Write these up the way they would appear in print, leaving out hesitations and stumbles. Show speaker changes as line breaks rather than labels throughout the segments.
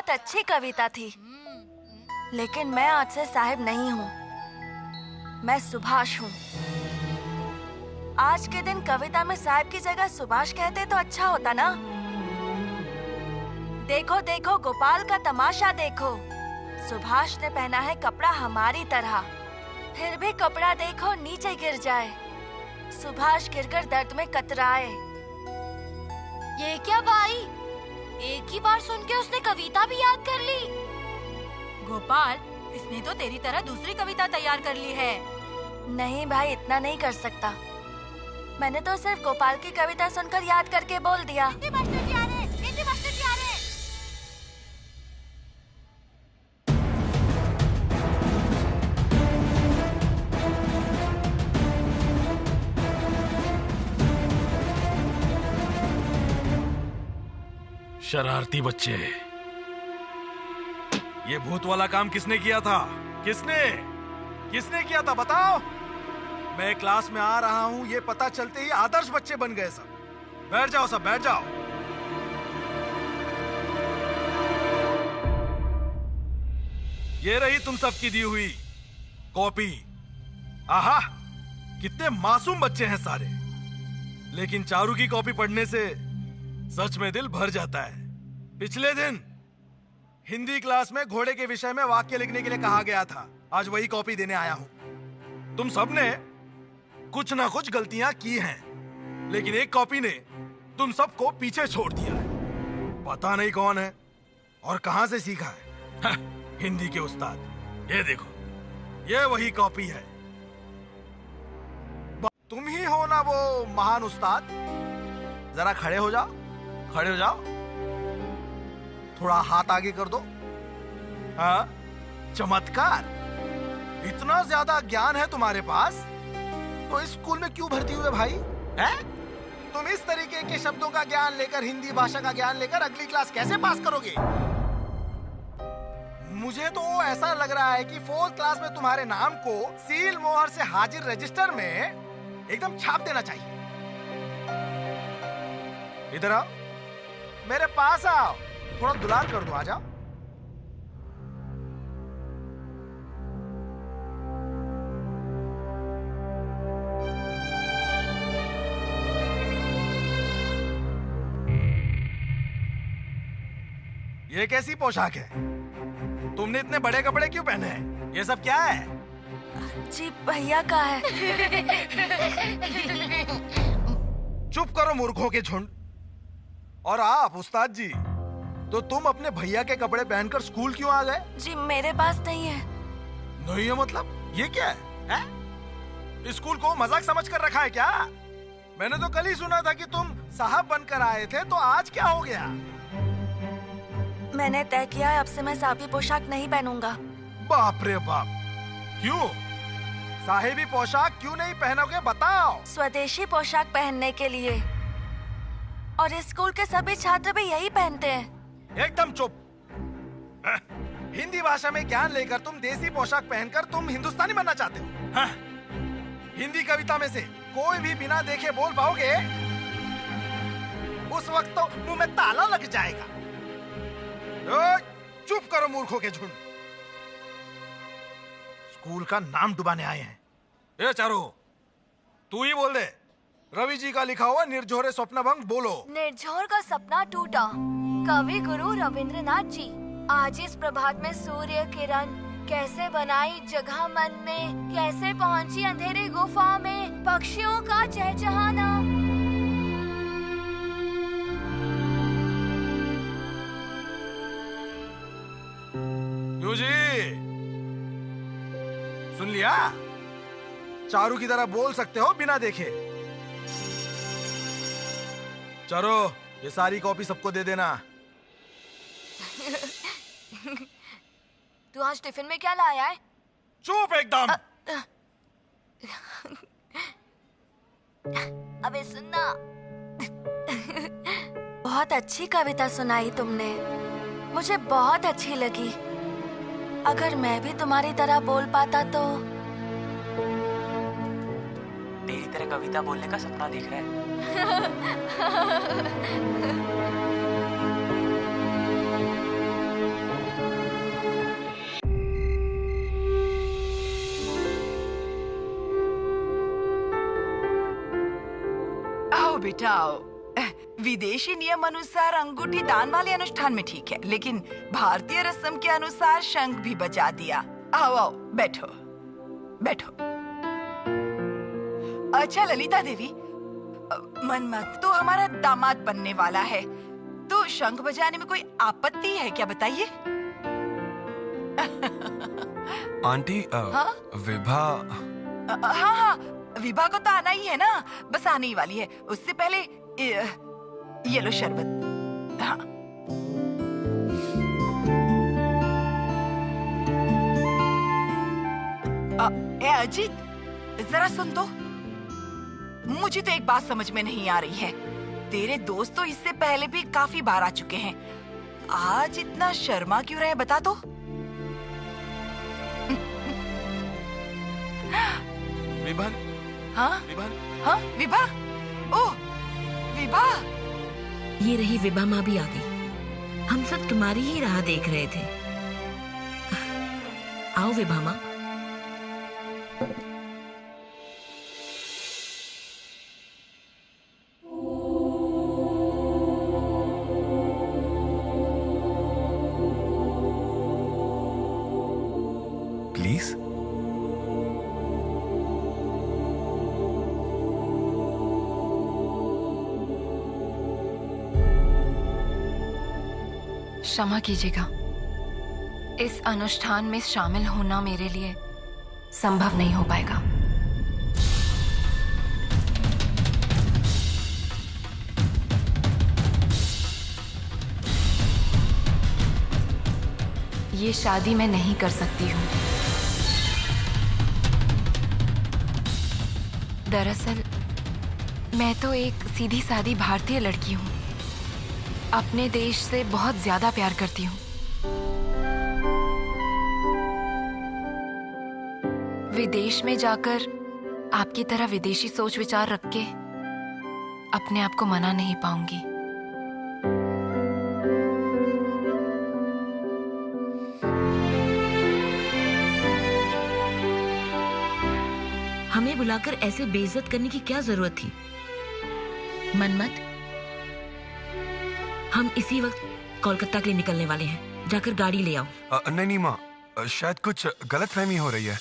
बहुत अच्छी कविता थी, लेकिन मैं आज से साहिब नहीं हूँ, मैं सुभाष हूँ। आज के दिन कविता में साहिब की जगह सुभाष कहते तो अच्छा होता ना। देखो देखो गोपाल का तमाशा देखो, सुभाष ने पहना है कपड़ा हमारी तरह, फिर भी कपड़ा देखो नीचे गिर जाए, सुभाष गिरकर दर्द में कतराए।
ये क्या भाई, एक ही बार सुन के उसने कविता भी याद कर ली।
गोपाल, इसने तो तेरी तरह दूसरी कविता तैयार कर ली है।
नहीं भाई, इतना नहीं कर सकता। मैंने तो सिर्फ गोपाल की कविता सुनकर याद करके बोल दिया।
हिंदी मास्टर जी आ रहे हैं, हिंदी मास्टर जी आ रहे हैं।
शरारती बच्चे, ये भूत वाला काम किसने किया था? किसने किया था बताओ? मैं क्लास में आ रहा हूं, ये पता चलते ही आदर्श बच्चे बन गए सब। बैठ जाओ सब, बैठ जाओ। ये रही तुम सबकी दी हुई कॉपी। आहा, कितने मासूम बच्चे हैं सारे, लेकिन चारू की कॉपी पढ़ने से सच में दिल भर जाता है। पिछले दिन हिंदी क्लास में घोड़े के विषय में वाक्य लिखने के लिए कहा गया था, आज वही कॉपी देने आया हूं। तुम सबने कुछ ना कुछ गलतियां की हैं, लेकिन एक कॉपी ने तुम सबको पीछे छोड़ दिया है। पता नहीं कौन है और कहां से सीखा है। हिंदी के उस्ताद, ये देखो, ये वही कॉपी है। तुम ही हो ना वो महान उस्ताद? जरा खड़े हो जाओ, खड़े हो जाओ, थोड़ा हाथ आगे कर दो। हाँ, चमत्कार, इतना ज्यादा ज्ञान है तुम्हारे पास, तो इस स्कूल में क्यों भर्ती हुए भाई? हैं? तुम इस तरीके के शब्दों का ज्ञान लेकर, हिंदी भाषा का ज्ञान लेकर अगली क्लास कैसे पास करोगे? मुझे तो ऐसा लग रहा है कि 4th क्लास में तुम्हारे नाम को सील मोहर से हाजिर रजिस्टर में एकदम छाप देना चाहिए। इधर आओ, मेरे पास आओ, थोड़ा दुलार कर दो, आ जाओ। ये कैसी पोशाक है? तुमने इतने बड़े कपड़े क्यों पहने हैं? ये सब क्या है?
जी भैया का है।
चुप करो मूर्खों के झुंड। और आप उस्ताद जी, तो तुम अपने भैया के कपड़े पहनकर स्कूल क्यों आ गए?
जी मेरे पास नहीं है।
नहीं है मतलब? ये क्या है? स्कूल को मजाक समझ कर रखा है क्या? मैंने तो कल ही सुना था कि तुम साहब बनकर आए थे, तो आज क्या हो गया?
मैंने तय किया है अब से मैं साहबी पोशाक नहीं पहनूंगा।
बाप रे बाप, क्यों? साहिबी पोशाक क्यों नहीं पहनोगे बताओ?
स्वदेशी पोशाक पहनने के लिए, और इस स्कूल के सभी छात्र भी यही पहनते हैं।
एकदम चुप। हिंदी भाषा में ज्ञान लेकर तुम देसी पोशाक पहनकर तुम हिंदुस्तानी बनना चाहते हो? हिंदी कविता में से कोई भी बिना देखे बोल पाओगे? उस वक्त तो मुंह में ताला लग जाएगा। चुप करो मूर्खों के झुंड। स्कूल का नाम डुबाने आए हैं। ए चारो, तू ही बोल दे, रवि जी का लिखा हुआ निर्झोरे स्वप्नभंग बोलो।
निर्झोर का सपना टूटा, कवि गुरु रविंद्रनाथ जी। आज इस प्रभात में सूर्य किरण कैसे बनाई जगह मन में, कैसे पहुंची अंधेरे गुफा में, पक्षियों का चहचहाना।
क्यों जी, सुन लिया? चारू की तरह बोल सकते हो बिना देखे। चलो, ये सारी कॉपी सबको दे देना।
तू आज टिफिन में क्या लाया है?
चुप एकदम।
अबे सुनना।
बहुत अच्छी कविता सुनाई तुमने, मुझे बहुत अच्छी लगी। अगर मैं भी तुम्हारी तरह बोल पाता तो।
तेरी तरह कविता बोलने का सपना देख रहा है।
बेटा आओ। विदेशी नियम अनुसार अंगूठी दान वाले अनुष्ठान में ठीक है, लेकिन भारतीय रस्म के अनुसार शंख भी बजा दिया। आओ आओ, बैठो बैठो। अच्छा ललिता देवी, मनमत तो हमारा दामाद बनने वाला है, तो शंख बजाने में कोई आपत्ति है क्या, बताइए?
आंटी
हाँ?
विभा
हाँ हाँ, विभा को तो आना ही है ना, बस आने ही वाली है। उससे पहले ये लो शरबत। हाँ। ए अजीत, जरा सुन तो। मुझे तो एक बात समझ में नहीं आ रही है। तेरे दोस्त तो इससे पहले भी काफी बार आ चुके हैं, आज इतना शर्मा क्यों रहे, बता तो।
विभान,
हाँ
विभान,
हाँ विभा, ओह विभा।
ये रही विभा माँ भी आ गई। हम सब तुम्हारी ही राह देख रहे थे। आओ विभा माँ।
प्लीज।
क्षमा कीजिएगा, इस अनुष्ठान में शामिल होना मेरे लिए संभव नहीं हो पाएगा। ये शादी मैं नहीं कर सकती हूँ। दरअसल मैं तो एक सीधी सादी भारतीय लड़की हूँ, अपने देश से बहुत ज्यादा प्यार करती हूँ। विदेश में जाकर आपकी तरह विदेशी सोच विचार रख के अपने आप को मना नहीं पाऊंगी।
हमें बुलाकर ऐसे बेइज्जत करने की क्या जरूरत थी? मनमत, हम इसी वक्त कोलकाता के लिए निकलने वाले हैं। जाकर गाड़ी ले आओ।
नहीं नहीं माँ, शायद कुछ गलतफहमी हो रही है।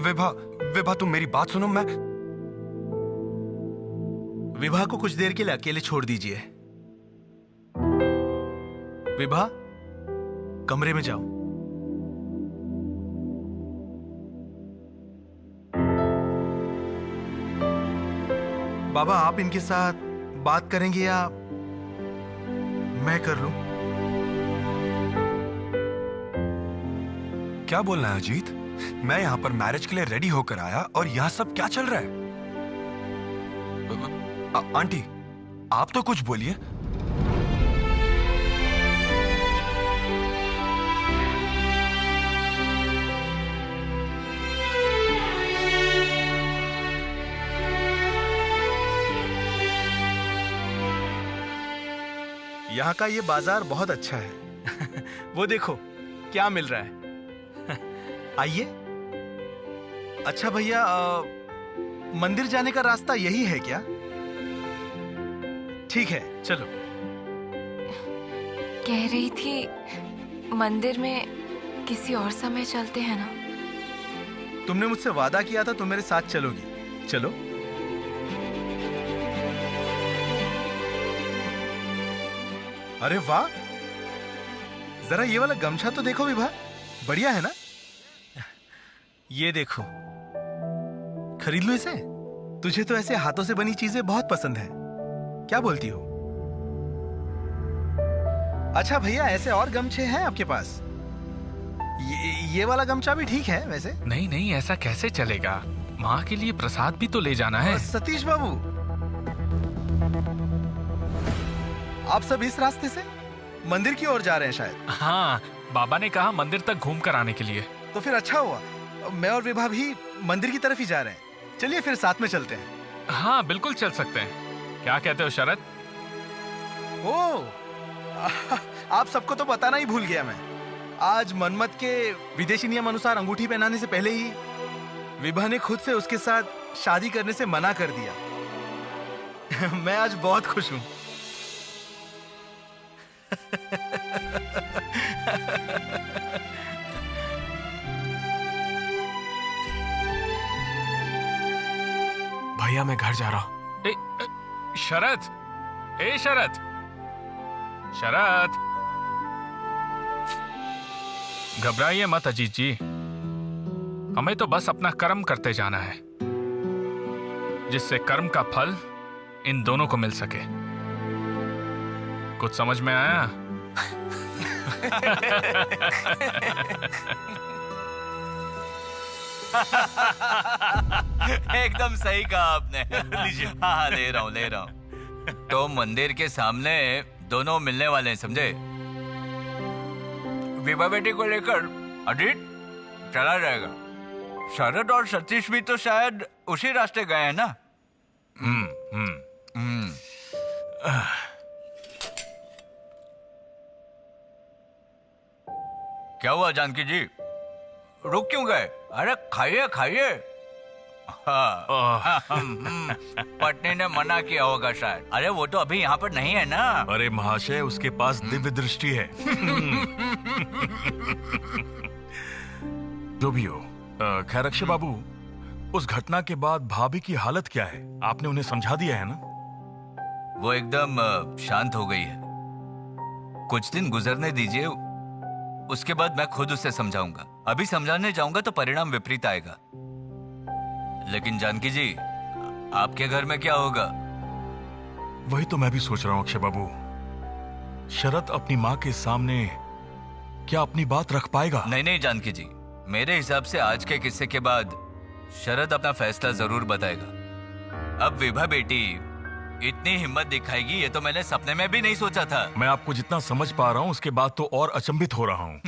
विभा, विभा तुम मेरी बात सुनो। मैं
विभा को कुछ देर के लिए अकेले छोड़ दीजिए। विभा, कमरे में जाओ। बाबा, आप इनके साथ बात करेंगे या मैं कर लूं?
क्या बोलना है अजीत? मैं यहाँ पर मैरिज के लिए रेडी होकर आया और यहाँ सब क्या चल रहा है? आंटी, आप तो कुछ बोलिए।
यहाँ का ये बाजार बहुत अच्छा है। वो देखो क्या मिल रहा है। आइए। अच्छा भैया, मंदिर जाने का रास्ता यही है क्या? ठीक है, चलो।
कह रही थी मंदिर में किसी और समय चलते हैं ना।
तुमने मुझसे वादा किया था तुम मेरे साथ चलोगी। चलो। अरे वाह, जरा ये वाला गमछा तो देखो विभा, बढ़िया है ना? ये देखो, खरीद लो इसे। तुझे तो ऐसे हाथों से बनी चीजें बहुत पसंद है, क्या बोलती हो? अच्छा भैया, ऐसे और गमछे हैं आपके पास? ये वाला गमछा भी ठीक है वैसे।
नहीं नहीं, ऐसा कैसे चलेगा? माँ के लिए प्रसाद भी तो ले जाना है।
सतीश बाबू, आप सब इस रास्ते से मंदिर की ओर जा रहे हैं शायद।
हाँ, बाबा ने कहा मंदिर तक घूम कर आने के लिए।
तो फिर अच्छा हुआ, मैं और विभा भी मंदिर की तरफ ही जा रहे हैं। चलिए फिर साथ में चलते हैं।
हाँ बिल्कुल चल सकते हैं। क्या कहते हो शरद?
आप सबको तो बताना ही भूल गया मैं। आज मनमत के विदेशी नियम अनुसार अंगूठी पहनाने से पहले ही विभा ने खुद से उसके साथ शादी करने से मना कर दिया। मैं आज बहुत खुश हूं।
भैया मैं घर जा रहा हूं। शरद, शरद, शरद, घबराइए मत अजीत जी, हमें तो बस अपना कर्म करते जाना है, जिससे कर्म का फल इन दोनों को मिल सके। कुछ समझ में आया?
एकदम सही कहा आपने। लीजिए। हाँ, ले रहा हूँ। तो मंदिर के सामने दोनों मिलने वाले हैं, समझे? विभा बेटी को लेकर अजीत चला जाएगा। शरद और सतीश भी तो शायद उसी रास्ते गए हैं ना? क्या हुआ जानकी जी, रुक क्यों गए? अरे खाइए खाइए। पत्नी ने मना किया होगा शायद। अरे वो तो अभी यहाँ पर नहीं है ना।
अरे महाशय, उसके पास दिव्य दृष्टि है। जो भी हो, खैर अक्षय बाबू, उस घटना के बाद भाभी की हालत क्या है? आपने उन्हें समझा दिया है ना?
वो एकदम शांत हो गई है। कुछ दिन गुजरने दीजिए, उसके बाद मैं खुद उसे समझाऊंगा। अभी समझाने जाऊंगा तो परिणाम विपरीत आएगा। लेकिन जानकी जी, आपके घर में क्या होगा?
वही तो मैं भी सोच रहा हूँ अक्षय बाबू। शरद अपनी माँ के सामने क्या अपनी बात रख पाएगा?
नहीं जानकी जी, मेरे हिसाब से आज के किस्से के बाद शरद अपना फैसला जरूर बताएगा। अब विभा बेटी इतनी हिम्मत दिखाएगी, ये तो मैंने सपने में भी नहीं सोचा था।
मैं आपको जितना समझ पा रहा हूँ उसके बाद तो और अचंभित हो रहा हूँ।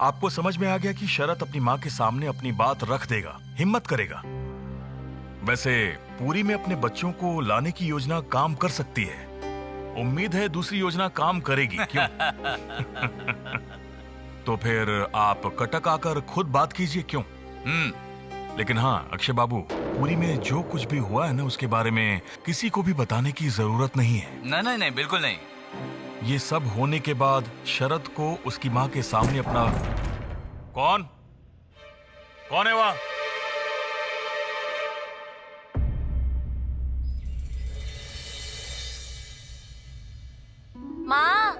आपको समझ में आ गया कि शरद अपनी माँ के सामने अपनी बात रख देगा, हिम्मत करेगा। वैसे पूरी में अपने बच्चों को लाने की योजना काम कर सकती है। उम्मीद है दूसरी योजना काम करेगी, क्यों? तो फिर आप कटक आकर खुद बात कीजिए, क्यों? लेकिन हाँ अक्षय बाबू, पूरी में जो कुछ भी हुआ है ना, उसके बारे में किसी को भी बताने की जरूरत नहीं है।
नहीं, बिल्कुल नहीं।
ये सब होने के बाद शरद को उसकी माँ के सामने अपना... कौन है वहाँ?
माँ,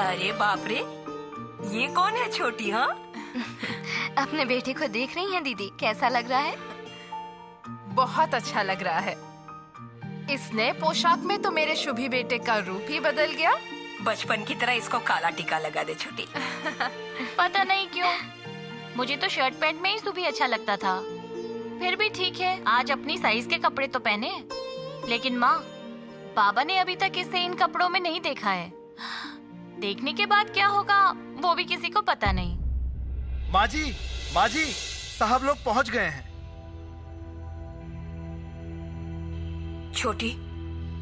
अरे बाप रे, ये कौन है छोटी? हाँ,
अपने बेटे को देख रही हैं दीदी? कैसा लग रहा है?
बहुत अच्छा लग रहा है। इस नए पोशाक में तो मेरे शुभी बेटे का रूप ही बदल गया।
बचपन की तरह इसको काला टीका लगा दे छोटी।
पता नहीं क्यों, मुझे तो शर्ट पैंट में ही सुबह अच्छा लगता था। फिर भी ठीक है, आज अपनी साइज के कपड़े तो पहने। लेकिन माँ, बाबा ने अभी तक इसे इन कपड़ों में नहीं देखा है। देखने के बाद क्या होगा वो भी किसी को पता नहीं।
माँ जी, साहब लोग पहुंच गए हैं।
छोटी,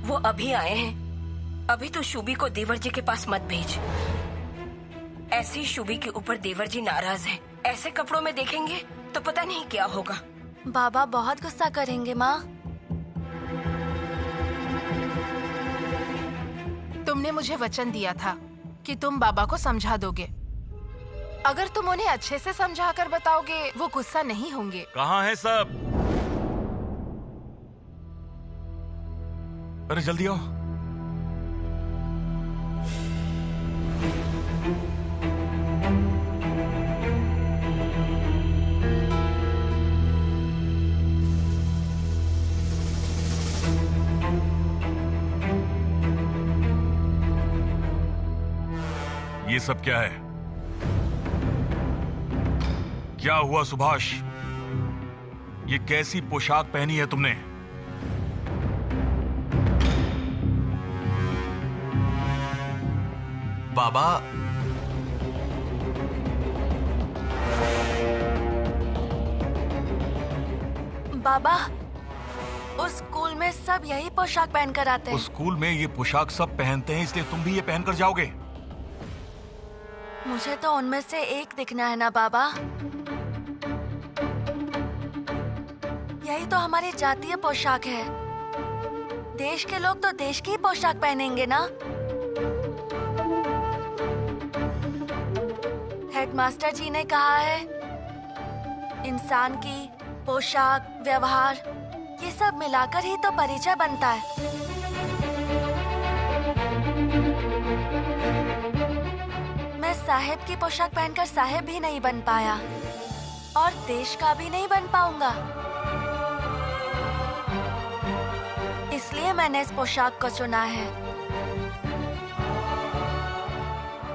वो अभी आए हैं। अभी तो शुभी को देवर जी के पास मत भेज। ऐसी शुभी के ऊपर देवर जी नाराज हैं। ऐसे कपड़ों में देखेंगे तो पता नहीं क्या होगा।
बाबा बहुत गुस्सा करेंगे माँ।
तुमने मुझे वचन दिया था कि तुम बाबा को समझा दोगे। अगर तुम उन्हें अच्छे से समझा कर बताओगे, वो गुस्सा नहीं होंगे।
कहाँ है सब? अरे जल्दी आओ। ये सब क्या है? क्या हुआ सुभाष? ये कैसी पोशाक पहनी है तुमने?
बाबा,
बाबा, उस स्कूल में सब यही पोशाक पहनकर आते हैं।
उस स्कूल में ये पोशाक सब पहनते हैं, इसलिए तुम भी ये पहनकर जाओगे?
मुझे तो उनमें से एक दिखना है ना बाबा। यही तो हमारी जातीय पोशाक है। देश के लोग तो देश की ही पोशाक पहनेंगे ना। हेडमास्टर जी ने कहा है, इंसान की पोशाक, व्यवहार, ये सब मिलाकर ही तो परिचय बनता है। मैं साहेब की पोशाक पहनकर साहेब भी नहीं बन पाया और देश का भी नहीं बन पाऊंगा। इसलिए मैंने इस पोशाक को चुना है।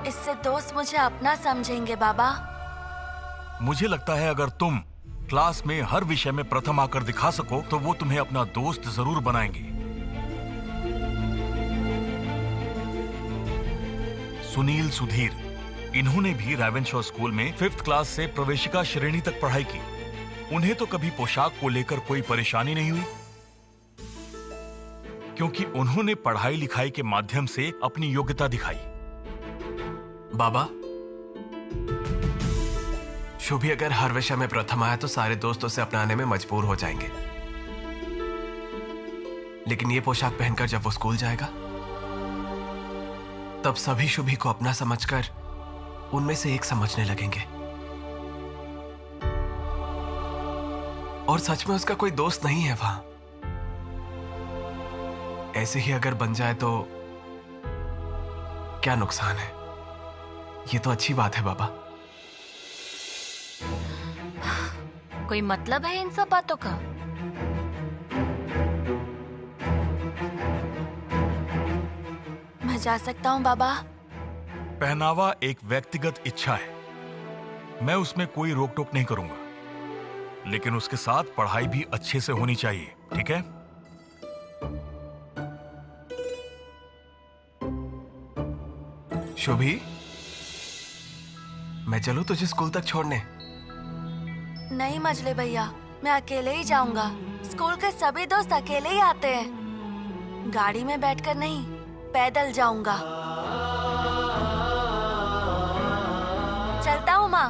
इससे दोस्त मुझे अपना समझेंगे बाबा।
मुझे लगता है अगर तुम क्लास में हर विषय में प्रथम आकर दिखा सको तो वो तुम्हें अपना दोस्त जरूर बनाएंगे। सुनील, सुधीर, इन्होंने भी रावेनशॉ स्कूल में 5th क्लास से प्रवेशिका श्रेणी तक पढ़ाई की। उन्हें तो कभी पोशाक को लेकर कोई परेशानी नहीं हुई, क्योंकि उन्होंने पढ़ाई लिखाई के माध्यम से अपनी योग्यता दिखाई।
बाबा, शुभी अगर हर विषय में प्रथम आया तो सारे दोस्त उसे अपनाने में मजबूर हो जाएंगे। लेकिन ये पोशाक पहनकर जब वो स्कूल जाएगा तब सभी शुभी को अपना समझकर उनमें से एक समझने लगेंगे। और सच में उसका कोई दोस्त नहीं है वहां। ऐसे ही अगर बन जाए तो क्या नुकसान है? ये तो अच्छी बात है बाबा।
कोई मतलब है इन सब बातों का?
मैं जा सकता हूँ बाबा?
पहनावा एक व्यक्तिगत इच्छा है, मैं उसमें कोई रोक टोक नहीं करूंगा, लेकिन उसके साथ पढ़ाई भी अच्छे से होनी चाहिए, ठीक है?
शुभी, मैं चलूं तुझे स्कूल तक छोड़ने?
नहीं मजले भैया, मैं अकेले ही जाऊंगा। स्कूल के सभी दोस्त अकेले ही आते हैं। गाड़ी में बैठकर नहीं, पैदल जाऊंगा। चलता हूँ माँ।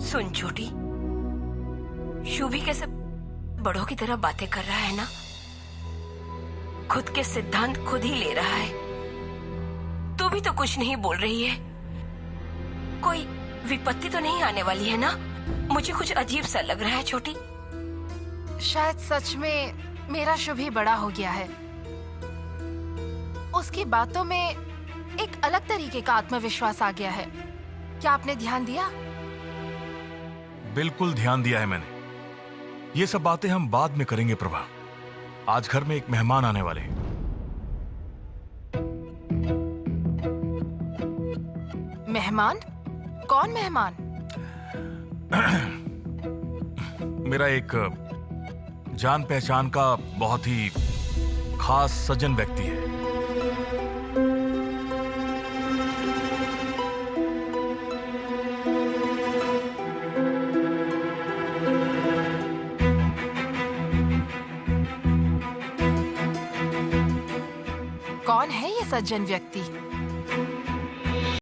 सुन छोटी, शुभी कैसे बड़ों की तरह बातें कर रहा है ना। खुद के सिद्धांत खुद ही ले रहा है। तू भी तो कुछ नहीं बोल रही है। कोई विपत्ति तो नहीं आने वाली है ना? मुझे कुछ अजीब सा लग रहा है छोटी।
शायद सच में मेरा शुभी बड़ा हो गया है। उसकी बातों में एक अलग तरीके का आत्मविश्वास आ गया है। क्या आपने ध्यान दिया?
बिल्कुल ध्यान दिया है मैंने। ये सब बातें हम बाद में करेंगे प्रभा। आज घर में एक मेहमान आने वाले हैं।
मेहमान? कौन मेहमान?
मेरा एक जान पहचान का बहुत ही खास सज्जन व्यक्ति है।
कौन है ये सज्जन व्यक्ति?